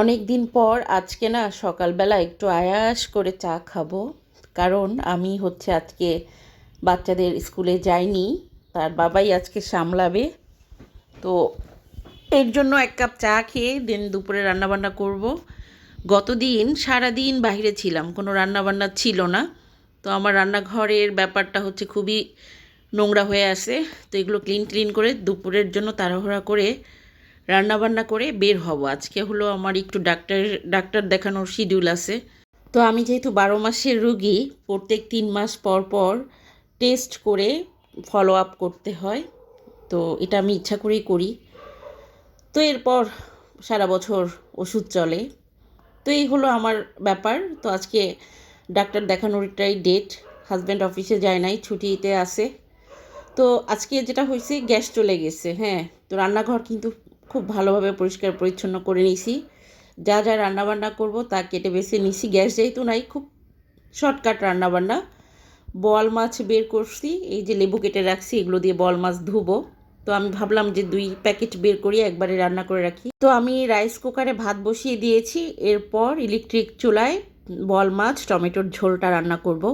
অনেক দিন পর আজকে না সকালবেলা একটু আয়াস করে চা খাবো। কারণ আমি আজকে বাচ্চাদের স্কুলে যাইনি, তার বাবাই আজকে সামলাবে। তো এর জন্য এক কাপ চা খেয়ে দিন দুপুরে রান্নাবান্না করব। গতদিন সারাদিন বাইরে ছিলাম, কোনো রান্নাবান্না ছিল না। তো আমার রান্নাঘরের ব্যাপারটা খুবই নোংরা হয়ে আসে। তো এগুলো ক্লিন করে দুপুরের জন্য তাড়াহুড়া করে রান্নাবান্না করে বের হব। আজকে আমার একটু ডাক্তার দেখানোর শিডিউল আছে। তো আমি যেহেতু 12 মাসের রুগী, প্রত্যেক 3 মাস পর পর টেস্ট করে ফলো আপ করতে হয়। তো এটা আমি ইচ্ছা করেই করি। তো এরপর সারা বছর ওষুধ চলে। তো এই আমার ব্যাপার। তো আজকে ডাক্তার দেখানোরটাই ডেট। হাজব্যান্ড অফিসে যায় নাই, ছুটিতে আছে। তো আজকে যেটা হয়েছে, গ্যাস চলে গেছে। হ্যাঁ, তো রান্নাঘর কিন্তু খুব ভালোভাবে পরিষ্কার পরিচ্ছন্ন করে নিয়েছি। যা যা রান্নাবান্না করব তা কেটে বেছে নিছি। গ্যাস যেহেতু নাই, খুব শর্টকাট রান্নাবান্না। বোয়াল মাছ বের করছি, এই যে লেবু কেটে রাখছি, এগুলো দিয়ে বোয়াল মাছ ধুবো। তো আমি ভাবলাম যে 2 প্যাকেট বের করি, একবারে রান্না করে রাখি। তো আমি রাইস কুকারে ভাত বসিয়ে দিয়েছি। এরপর ইলেকট্রিক চুলায় বোয়াল মাছ টমেটোর ঝোলটা রান্না করব।